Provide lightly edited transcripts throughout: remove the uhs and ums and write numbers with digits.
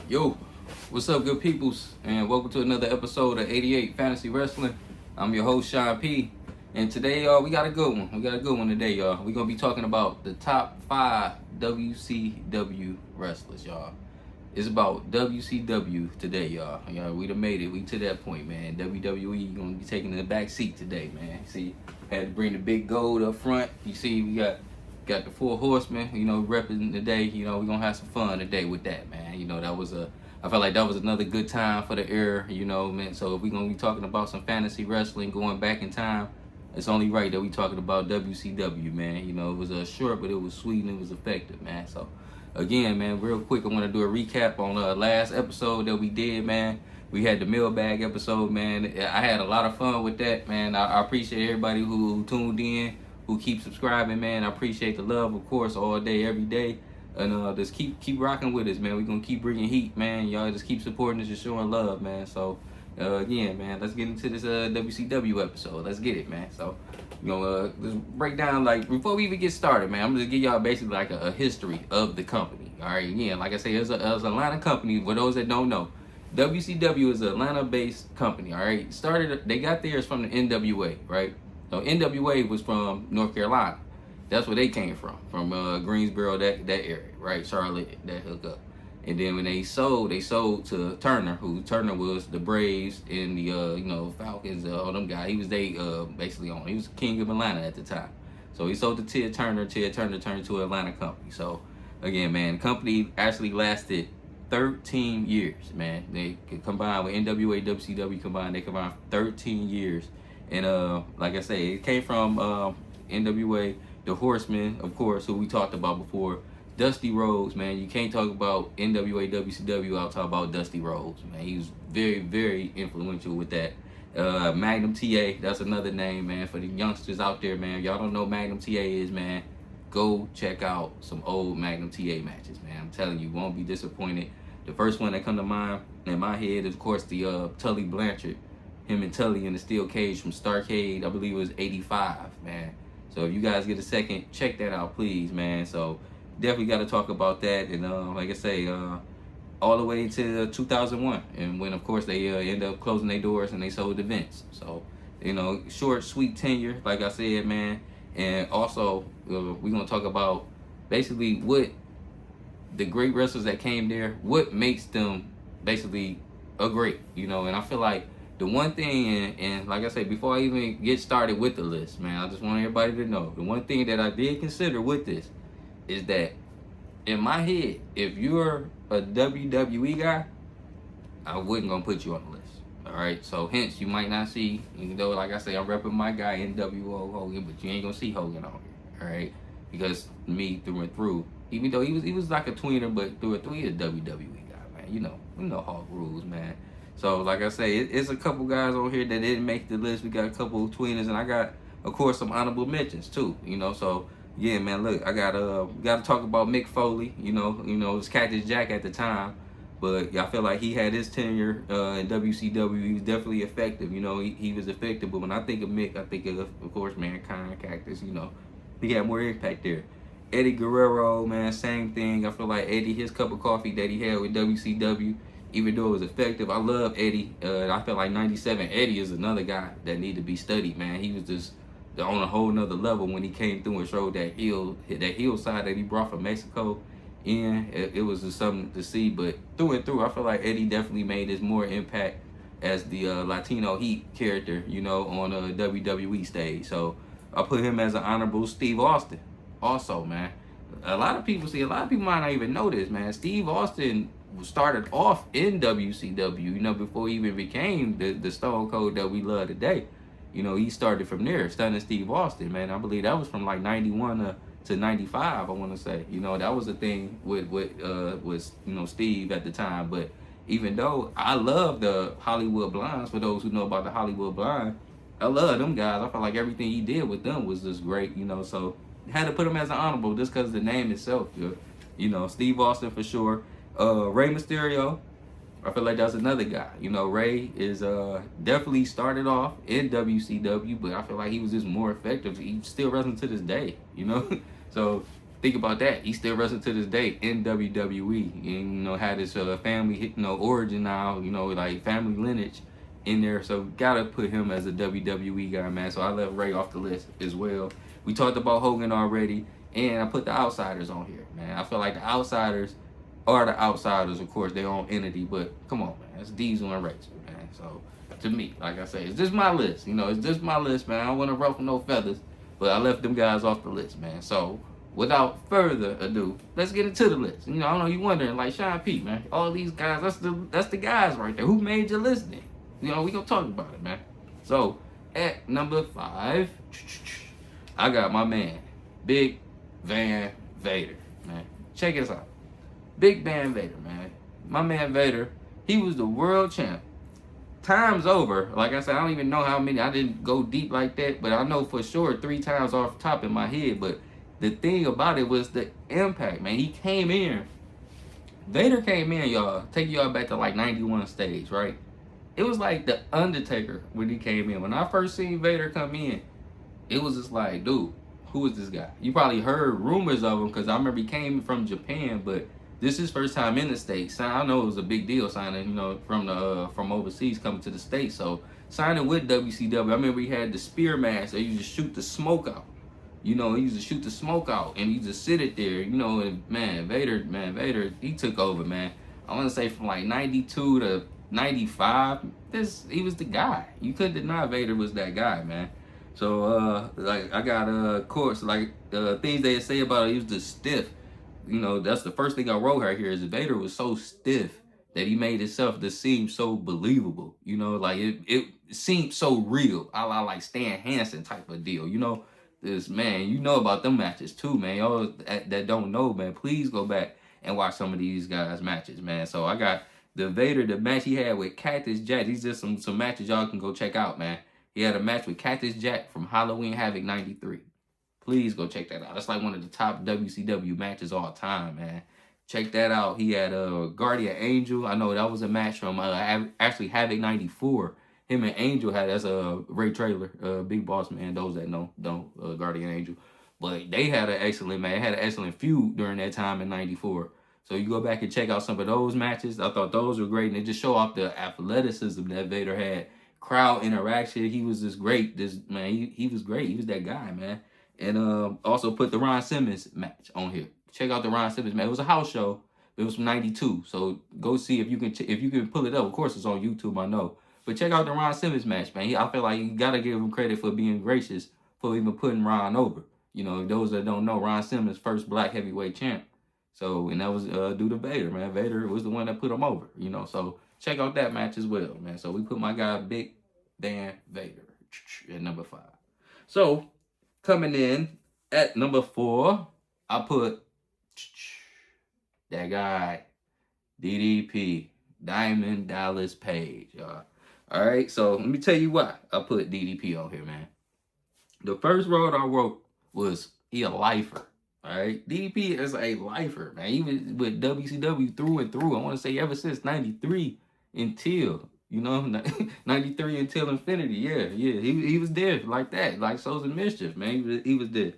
Yo, what's up, good peoples? And welcome to another episode of 88 Fantasy Wrestling. I'm your host, Sean P. And today, y'all, we got a good one. We got a good one today, y'all. We're going to be talking about the top 5 WCW wrestlers, y'all. It's about WCW today, y'all. We done made it. We to that point, man. WWE going to be taking the back seat today, man. See, had to bring the big gold up front. You see, we got the four horsemen, repping today. We're going to have some fun today with that, man. I felt like that was another good time for the era, man. So if we're going to be talking about some fantasy wrestling going back in time, it's only right that we talking about WCW, man. It was short, but it was sweet and it was effective, man. So again, man, real quick, I want to do a recap on the last episode that we did, man. We had the mailbag episode, man. I had a lot of fun with that, man. I appreciate everybody who tuned in, who keep subscribing, man. I appreciate the love, of course, all day, every day. And just keep rocking with us, man. We're going to keep bringing heat, man. Y'all just keep supporting us and showing love, man. So, again, man, let's get into this WCW episode. Let's get it, man. So, just break down, before we even get started, man, I'm going to give y'all basically a history of the company. All right, again, like I say, it's an Atlanta company. For those that don't know, WCW is an Atlanta-based company, all right? They got theirs from the NWA, right? So NWA was from North Carolina. That's where they came from Greensboro, that area, right? Charlotte, that hookup. And then when they sold to Turner, Turner was the Braves and the Falcons, all them guys. He was basically on. He was king of Atlanta at the time. So he sold to Ted Turner. Ted Turner turned to an Atlanta company. So again, man, the company actually lasted 13 years, man. They combined with NWA, WCW combined. They combined 13 years. And like I say, it came from NWA, the Horsemen, of course, who we talked about before. Dusty Rhodes, man. You can't talk about NWA, WCW without talking about Dusty Rhodes, man. He was very, very influential with that. Magnum TA, that's another name, man. For the youngsters out there, man. If y'all don't know what Magnum TA is, man, go check out some old Magnum TA matches, man. I'm telling you, won't be disappointed. The first one that come to mind in my head is, of course, the Tully Blanchard. Him and Tully in the steel cage from Starrcade, I believe it was 85, man. So if you guys get a second, check that out, please, man. So definitely got to talk about that. And like I say, all the way to 2001. And when, of course, they end up closing their doors and they sold to Vince. So, short, sweet tenure, like I said, man. And also, we're going to talk about basically what the great wrestlers that came there, what makes them basically a great, And I feel like the one thing, and like I say, before I even get started with the list, man, I just want everybody to know, the one thing that I did consider with this is that in my head, if you're a WWE guy, I wasn't going to put you on the list. All right, so hence you might not see, even though, like I say, I'm repping my guy NWO Hogan, but you ain't going to see Hogan on here, all right? Because me through and through, even though he was like a tweener, but through and through, he's a WWE guy, man. We know Hawk rules, man. So, like I say, it's a couple guys on here that didn't make the list. We got a couple of tweeners, and I got, of course, some honorable mentions too. So yeah, man. Look, we got to talk about Mick Foley. It was Cactus Jack at the time, but I feel like he had his tenure in WCW. He was definitely effective. He was effective. But when I think of Mick, I think of course, Mankind, Cactus. He had more impact there. Eddie Guerrero, man, same thing. I feel like Eddie, his cup of coffee that he had with WCW. Even though it was effective, I love Eddie. I feel like 97 Eddie is another guy that need to be studied, man. He was just on a whole nother level when he came through and showed that heel side that he brought from Mexico in. It was just something to see. But through and through, I feel like Eddie definitely made his more impact as the Latino Heat character, on a WWE stage. So I put him as an honorable. Steve Austin, also, man. A lot of people might not even know this, man. Steve Austin started off in WCW, before he even became the Stone Cold that we love today. He started from there, stunning Steve Austin, man. I believe that was from like 91 to 95, I want to say. That was the thing with Steve at the time. But even though I love the Hollywood Blondes, for those who know about the Hollywood Blonde, I love them guys. I felt like everything he did with them was just great, so had to put him as an honorable just because of the name itself. Steve Austin for sure. Rey Mysterio, I feel like that's another guy. Rey is definitely started off in WCW, but I feel like he was just more effective. He's still wrestling to this day, So Think about that. He still wrestling to this day in WWE, and you know had his family, origin now. You know, like family lineage in there. So gotta put him as a WWE guy, man. So I left Ray off the list as well. We talked about Hogan already, and I put the Outsiders on here, man. I feel like the Outsiders are the Outsiders, of course, their own entity, but come on, man, it's Diesel and Rachel, man. So to me, like I say, it's just my list. You know, it's just my list, man. I don't want to ruffle no feathers, but I left them guys off the list, man. So without further ado, let's get into the list. You know, I know you wondering, like Sean P, man, all these guys, that's the guys right there. Who made your list then? You know, we gonna talk about it, man. So at number 5, I got my man, Big Van Vader, man. Check this out. Big Van Vader, man. My man Vader, he was the world champ. Times over, like I said, I don't even know how many. I didn't go deep like that, but I know for sure 3 times off the top in my head. But the thing about it was the impact, man. He came in. Vader came in, y'all. Take y'all back to like 91 stage, right? It was like the Undertaker when he came in. When I first seen Vader come in, it was just like, dude, who is this guy? You probably heard rumors of him because I remember he came from Japan, but this is his first time in the States. I know it was a big deal signing, you know, from overseas coming to the States. So signing with WCW, I remember he had the spear match. They used to shoot the smoke out. You know, he used to shoot the smoke out and he just sit it there, you know, and Vader, he took over, man. I want to say from like 92 to 95, he was the guy. You couldn't deny Vader was that guy, man. So, like, I got, of course, like, things they say about it, he was just stiff. You know, that's the first thing I wrote right here is Vader was so stiff that he made himself to seem so believable. You know, like, it seemed so real. A la, like, Stan Hansen type of deal, you know? This, man, you know about them matches, too, man. Y'all that don't know, man, please go back and watch some of these guys' matches, man. So, I got the Vader, the match he had with Cactus Jack. These just some matches y'all can go check out, man. He had a match with Cactus Jack from Halloween Havoc 93. Please go check that out. That's like one of the top WCW matches all time, man. Check that out. He had Guardian Angel. I know that was a match from actually Havoc 94. Him and Angel had as a Ray Trailer, Big Boss Man. Those that know, don't Guardian Angel. But they had an excellent, man. They had an excellent feud during that time in 94. So you go back and check out some of those matches. I thought those were great. And they just show off the athleticism that Vader had. Crowd interaction. He was just great. He was great. He was that guy, man. And also put the Ron Simmons match on here. Check out the Ron Simmons match. It was a house show. It was from 92. So go see if you can pull it up. Of course, it's on YouTube, I know. But check out the Ron Simmons match, man. I feel like you got to give him credit for being gracious for even putting Ron over. You know, those that don't know, Ron Simmons, first black heavyweight champ. So, and that was due to Vader, man. Vader was the one that put him over, you know. So, check out that match as well, man. So, we put my guy Big Van Vader at number 5. So, coming in at number 4, I put that guy, DDP, Diamond Dallas Page, y'all. All right, so let me tell you why I put DDP on here, man. The first road I wrote was he a lifer. All right, DDP is a lifer, man. Even with WCW through and through. I want to say ever since 93 until, you know, 93 until infinity. Yeah. He was there like that, like Souls of Mischief, man. He was there.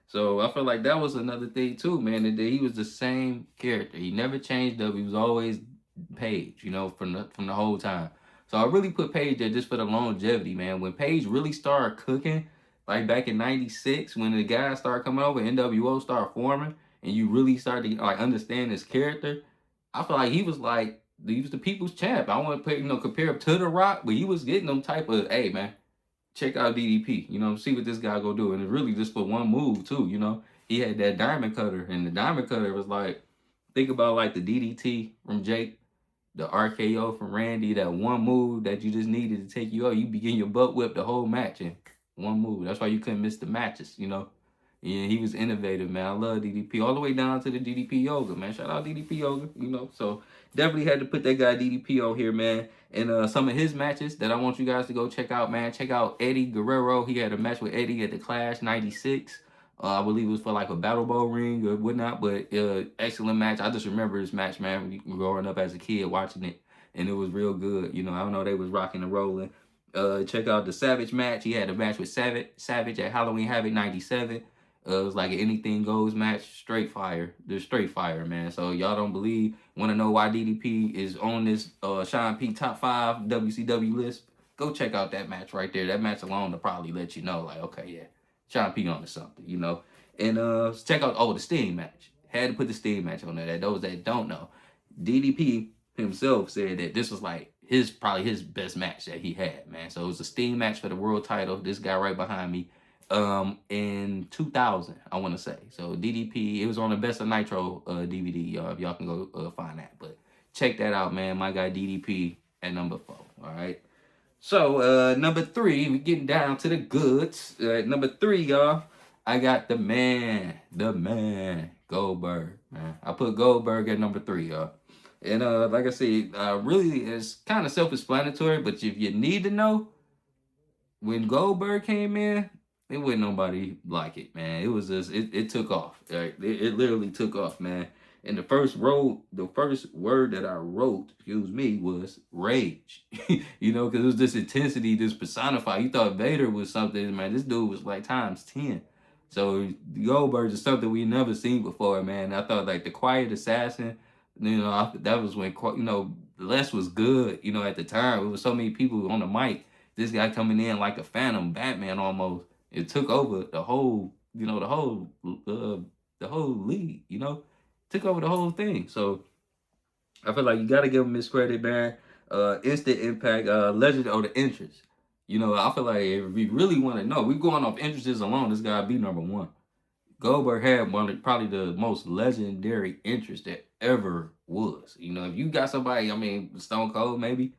So I feel like that was another thing too, man. That he was the same character. He never changed up. He was always Page, you know, from the whole time. So I really put Page there just for the longevity, man. When Page really started cooking, like back in 96, when the guys started coming over, NWO started forming, and you really started to like understand his character, I feel like he was the people's champ. I want to put, compare him to The Rock, but he was getting them type of, hey man, check out DDP, see what this guy go do. And it's really just for one move too, He had that diamond cutter, and the diamond cutter was like, think about like the DDT from Jake, the RKO from Randy, that one move that you just needed to take you out. You begin your butt whip the whole match in one move. That's why you couldn't miss the matches, Yeah, he was innovative, man. I love DDP. All the way down to the DDP Yoga, man. Shout out DDP Yoga, So definitely had to put that guy DDP on here, man. And some of his matches that I want you guys to go check out, man. Check out Eddie Guerrero. He had a match with Eddie at the Clash 96. I believe it was for like a battle bowl ring or whatnot, but excellent match. I just remember this match, man, growing up as a kid watching it, and it was real good. I don't know, they was rocking and rolling. Check out the Savage match. He had a match with Savage at Halloween Havoc 97. It was like an anything goes match, straight fire. They're straight fire, man. So y'all don't believe, want to know why DDP is on this Sean P top 5 WCW list? Go check out that match right there. That match alone will probably let you know, like, okay, yeah, Sean P on to something, you know. And check out the Sting match. Had to put the Sting match on there. That those that don't know, DDP himself said that this was like probably his best match that he had, man. So it was a Sting match for the world title. This guy right behind me, in 2000, I want to say. So DDP, it was on the Best of Nitro DVD, y'all. If y'all can go find that, but check that out, man. My guy DDP at number 4. All right. So number 3, we getting down to the goods. Number 3, y'all. I got the man, Goldberg, man. I put Goldberg at number 3, y'all. And like I said, really it's kind of self-explanatory, but if you need to know, when Goldberg came in, it wasn't nobody like it, man. It was just, it took off. Right? It literally took off, man. And the first word that I wrote, was rage. You know, because it was this intensity, this personified. You thought Vader was something, man. This dude was like times 10. So Goldberg is something we never seen before, man. I thought like the Quiet Assassin, you know, that was when, you know, less was good, you know, at the time. It was so many people on the mic. This guy coming in like a Phantom Batman almost. It took over the whole, you know, the whole league, you know, took over the whole thing. So I feel like you got to give him his credit, man. Instant impact, legend of the entrance. You know, I feel like if we really want to know, we going off entrances alone, this guy be number 1. Goldberg had one of probably the most legendary entrance that ever was. You know, if you got somebody, I mean, Stone Cold maybe,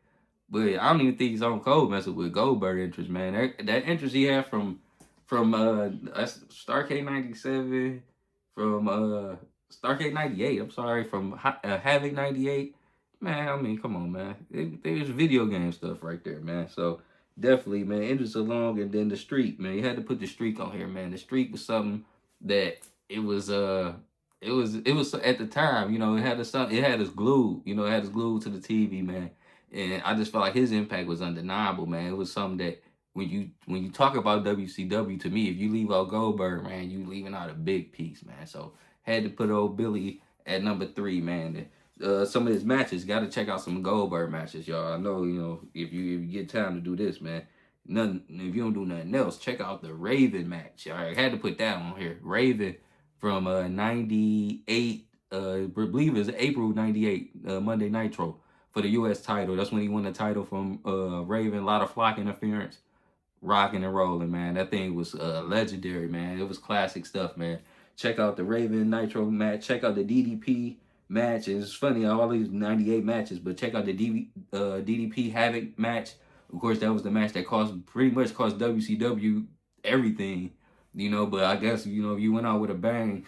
but I don't even think Stone Cold messing with Goldberg entrance, man. That entrance he had from Starrcade 97, from Starrcade 98, I'm sorry, from Havoc 98. Man, I mean, come on, man. There's video game stuff right there, man. So definitely, man, entrance along, and then the streak, man. You had to put the streak on here, man. The streak was something that it was at the time, you know, it had us glued, you know, it had us glued to the TV, man. And I just felt like his impact was undeniable, man. It was something that when you talk about WCW, to me, if you leave out Goldberg, man, you leaving out a big piece, man. So had to put old Billy at number 3, man. Some of his matches, got to check out some Goldberg matches, y'all. I know, you know, if you get time to do this, man. If you don't do nothing else, check out the Raven match. I had to put that on here. Raven from 98, I believe it was April 98, Monday Nitro for the U.S. title. That's when he won the title from Raven. A lot of flock interference, rocking and rolling, man. That thing was legendary, man. It was classic stuff, man. Check out the Raven Nitro match. Check out the DDP match. It's funny, all these 98 matches, but check out the DDP Havoc match. Of course, that was the match that pretty much cost WCW everything, you know. But I guess, you know, you went out with a bang,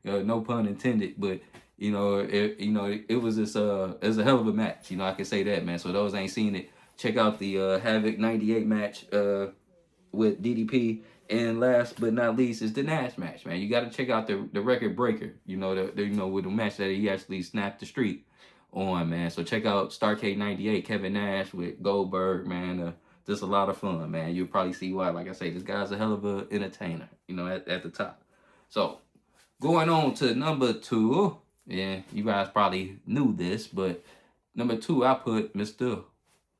no pun intended. But you know, it was just it was a hell of a match. You know, I can say that, man. So those ain't seen it, check out the Havoc 98 match with DDP. And last but not least is the Nash match, man. You got to check out the record breaker. You know, with the match that he actually snapped the streak on, man. So check out Starrcade 98, Kevin Nash with Goldberg, man. Just a lot of fun, man. You'll probably see why. Like I say, this guy's a hell of an entertainer, you know, at the top. So going on to number 2. Yeah, you guys probably knew this, but number 2, I put Mr.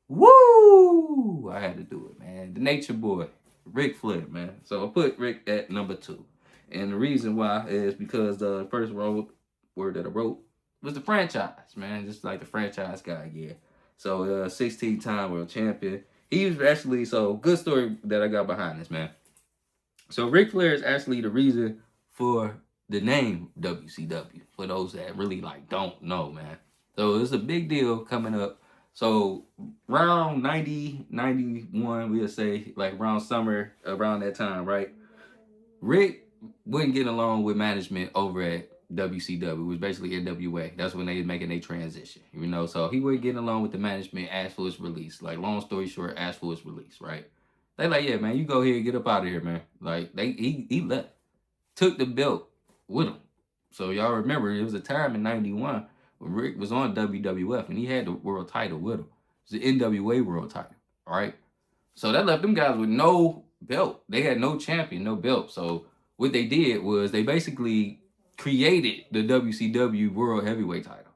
Woo! I had to do it, man. The Nature Boy, Ric Flair, man. So I put Rick at number 2. And the reason why is because the first word that I wrote was the franchise, man. Just like the franchise guy, yeah. So 16-time world champion. He was actually, so good story that I got behind this, man. So Ric Flair is actually the reason for the name WCW, for those that really like don't know, man. So it's a big deal coming up. So around 90, 91, we'll say, like around summer, around that time, right? Rick wasn't getting along with management over at WCW. It was basically NWA. That's when they was making their transition, you know? So he wasn't getting along with the management, asked for his release. Like, long story short, asked for his release, right? They like, yeah, man, you go ahead and get up out of here, man. Like, he left. Took the belt with him. So y'all remember, it was a time in 91 when Rick was on WWF and he had the world title with him. It was the NWA world title, all right? So that left them guys with no belt. They had no champion, no belt. So what they did was they basically created the WCW World Heavyweight title.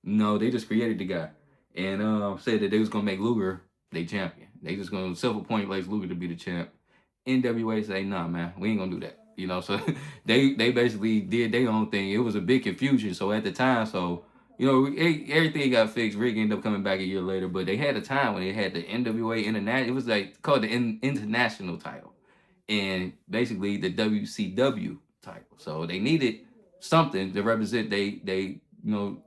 No, they just created the guy and said that they was gonna make Luger their champion. They just gonna self-appoint Lex Luger to be the champ. NWA say, nah, man, we ain't gonna do that. You know, so they basically did their own thing. It was a big confusion. So at the time, everything got fixed. Rick ended up coming back a year later, but they had a time when they had the NWA International. It was like called the International title, and basically the WCW title. So they needed something to represent they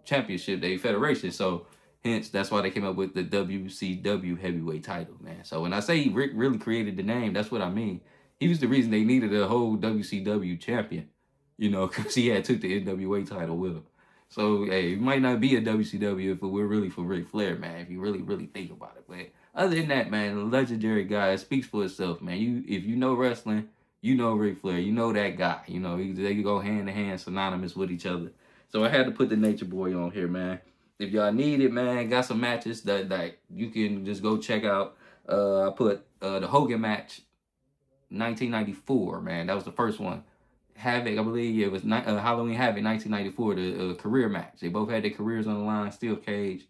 championship, they federation. So hence that's why they came up with the WCW heavyweight title, man. So when I say Rick really created the name, that's what I mean. He was the reason they needed a whole WCW champion, because he had took the NWA title with him. So hey, it might not be a WCW if it were really for Ric Flair, man. If you really think about it, but other than that, man, the legendary guy, it speaks for itself, man. If you know wrestling, you know Ric Flair, you know that guy. They go hand in hand, synonymous with each other. So I had to put the Nature Boy on here, man. If y'all need it, man, got some matches that you can just go check out. I put the Hogan match, 1994, man. That was the first one. Havoc, I believe it was Halloween Havoc, 1994, the career match. They both had their careers on the line. Steel cage,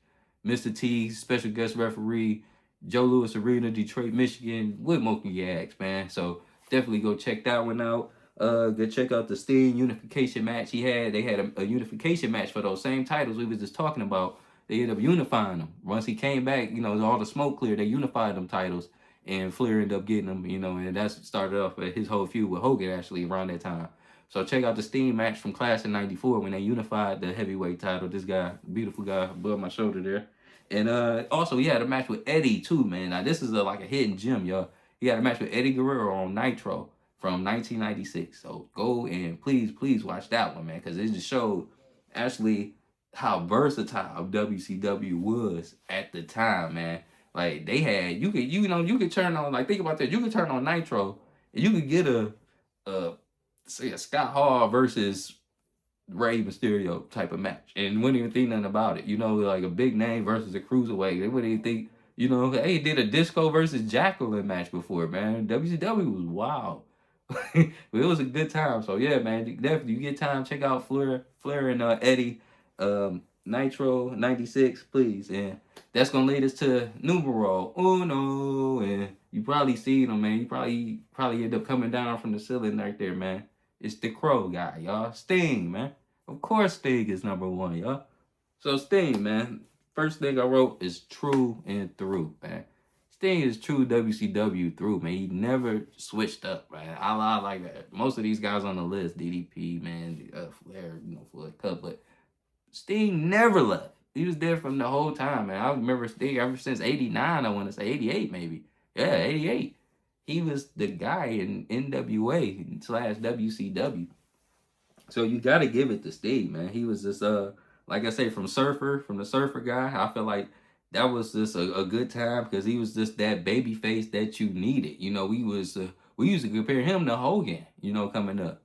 Mr. T, special guest referee, Joe Louis Arena, Detroit, Michigan. What more can you ask, man? So definitely go check that one out. Go check out the Sting unification match he had. They had a unification match for those same titles we was just talking about. They ended up unifying them. Once he came back, all the smoke cleared, they unified them titles. And Flair ended up getting them, and that's started off his whole feud with Hogan actually around that time. So check out the Sting match from Clash of '94 when they unified the heavyweight title. This guy, beautiful guy, above my shoulder there. And also he had a match with Eddie too, man. Now this is like a hidden gem, y'all. He had a match with Eddie Guerrero on Nitro from 1996. So go and please watch that one, man, because it just showed actually how versatile WCW was at the time, man. Like they had, you could turn on, like, think about that. You could turn on Nitro and you could get say a Scott Hall versus Rey Mysterio type of match, and wouldn't even think nothing about it. Like a big name versus a cruiserweight. They wouldn't even think, hey, did a Disco versus Jacqueline match before, man. WCW was wild. But it was a good time. So yeah, man, definitely you get time, check out Flair and Eddie, Nitro 96, please. And that's gonna lead us to numero uno, and you probably see them, man. You probably end up coming down from the ceiling right there, man. It's the Crow guy, y'all. Sting, man. Of course Sting is number one, y'all. So Sting, man. First thing I wrote is true and through, man. Sting is true WCW through, man. He never switched up, man. I like that. Most of these guys on the list, DDP, man, Flair, for a cup, but Sting never left. He was there from the whole time, man. I remember Sting ever since 89, I want to say 88 maybe. Yeah, 88. He was the guy in NWA / WCW. So you got to give it to Sting, man. He was just, like I say, from the surfer guy. I feel like that was just a good time because he was just that baby face that you needed. We used to compare him to Hogan, coming up.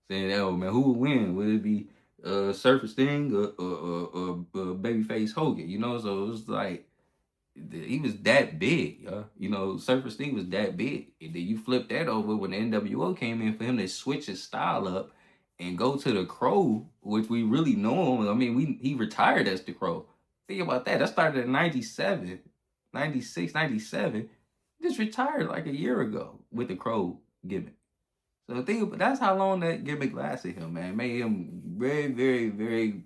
Saying, oh, man, who would win? Would it be Surfer Sting or babyface Hogan? So it was like, he was that big, Surfer Sting was that big. And then you flip that over when the NWO came in for him to switch his style up and go to the Crow, which we really know him. I mean, he retired as the Crow. Think about that. That started in 97, 96, 97. He just retired like a year ago with the Crow gimmick. So that's how long that gimmick lasted him, man. Made him very, very, very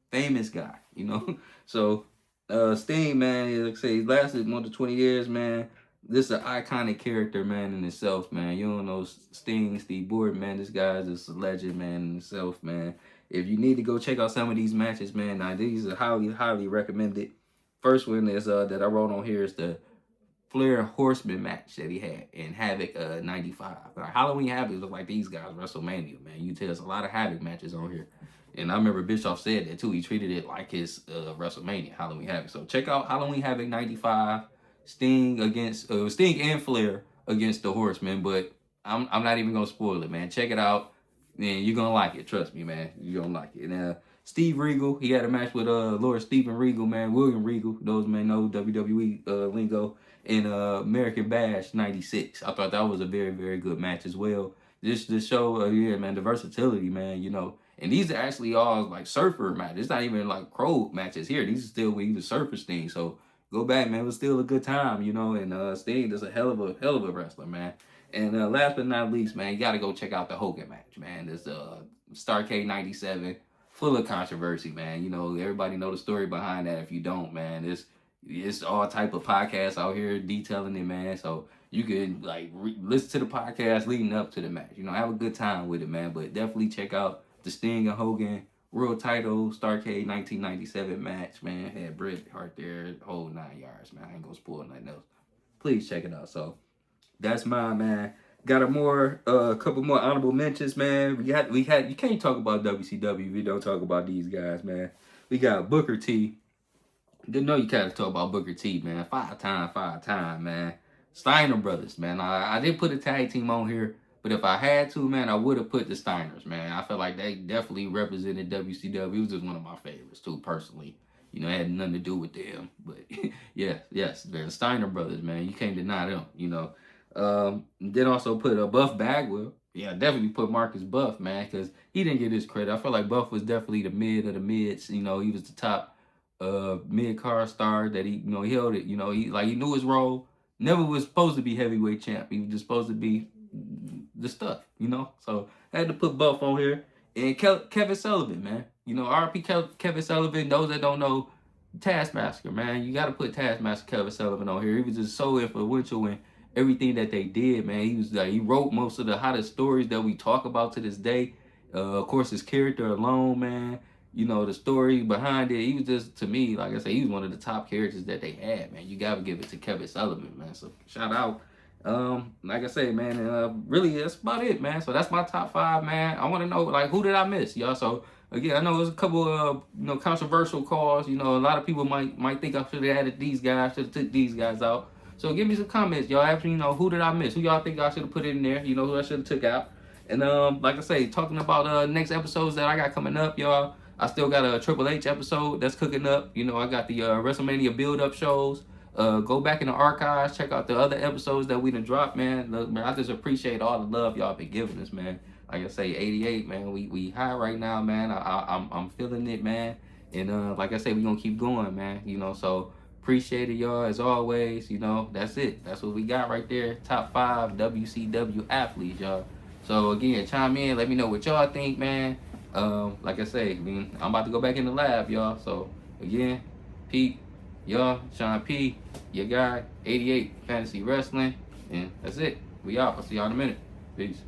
famous guy, So Sting, man, like I say, he lasted more than 20 years, man. This is an iconic character, man, in itself, man. You don't know Sting, Steve Borden, man. This guy's just a legend, man, in itself, man. If you need to go check out some of these matches, man, now these are highly, highly recommended. First one is that I wrote on here is the Flair Horseman match that he had in Havoc 95. Halloween Havoc look like these guys WrestleMania, man. You tell there's a lot of Havoc matches on here. And I remember Bischoff said that too. He treated it like his WrestleMania, Halloween Havoc. So check out Halloween Havoc 95. Sting and Flair against the Horsemen. But I'm not even gonna spoil it, man. Check it out. And you're gonna like it. Trust me, man. You're gonna like it. And Steve Regal, he had a match with Lord Steven Regal, man. William Regal. Those men know WWE lingo. In American Bash 96. I thought that was a very, very good match as well. just to show, yeah, man, the versatility, man. You know, and these are actually all like surfer matches. It's not even like pro matches here. These are still with the surfers thing. So go back, man. It was still a good time, you know. And Sting is a hell of a wrestler, man. And last but not least, man, you got to go check out the Hogan match, man. This Starrcade '97, full of controversy, man. You know, everybody know the story behind that. If you don't, man, it's all type of podcasts out here detailing it, man. So you can like listen to the podcast leading up to the match. You know, have a good time with it, man. But definitely check out the Sting and Hogan World Title Starrcade 1997 match, man. Had Bret Hart there, whole 9 yards, man. I ain't gonna spoil nothing else. Please check it out. So that's mine, man. Got a couple more honorable mentions, man. We had. You can't talk about WCW if you don't talk about these guys, man. We got Booker T. Didn't know you gotta talk about Booker T, man. Five time, man. Steiner brothers, man. I didn't put a tag team on here, but if I had to, man, I would have put the Steiners, man. I felt like they definitely represented WCW. It was just one of my favorites, too, personally. You know, it had nothing to do with them. But, yes, the Steiner brothers, man. You can't deny them, you know. Then also put a Buff Bagwell. Yeah, definitely put Marcus Buff, man, because he didn't get his credit. I feel like Buff was definitely the mid of the mids. You know, he was the top mid-card star that he held it. You know, he knew his role. Never was supposed to be heavyweight champ. He was just supposed to be the stuff, you know. So I had to put Buff on here. And Kevin Sullivan, man. You know, RP Kevin Sullivan. Those that don't know, Taskmaster, man. You got to put Taskmaster Kevin Sullivan on here. He was just so influential in everything that they did, man. He was like, he wrote most of the hottest stories that we talk about to this day. Of course, his character alone, man. You know, the story behind it, he was just, to me, like I said, he was one of the top characters that they had, man. You got to give it to Kevin Sullivan, man. So, shout out. Like I say, man, really, that's about it, man. So, that's my top 5, man. I want to know, like, who did I miss, y'all? So, again, I know there's a couple of, controversial calls. You know, a lot of people might think I should have added these guys, should have took these guys out. So, give me some comments, y'all. Actually, who did I miss? Who y'all think I should have put in there? You know, who I should have took out? And, like I say, talking about next episodes that I got coming up, y'all. I still got a Triple H episode that's cooking up. You know, I got the WrestleMania build-up shows. Go back in the archives, check out the other episodes that we done dropped, man. Look, man, I just appreciate all the love y'all been giving us, man. Like I say, 88, man. We high right now, man. I'm feeling it, man. And like I say, we gonna keep going, man. You know, so appreciate it, y'all, as always. You know, that's it. That's what we got right there. Top 5 WCW athletes, y'all. So again, chime in. Let me know what y'all think, man. Like I say, I'm about to go back in the lab, y'all. So again, Pete, y'all, Sean P, your guy, 88 Fantasy Wrestling, and that's it. We out. I'll see y'all in a minute. Peace.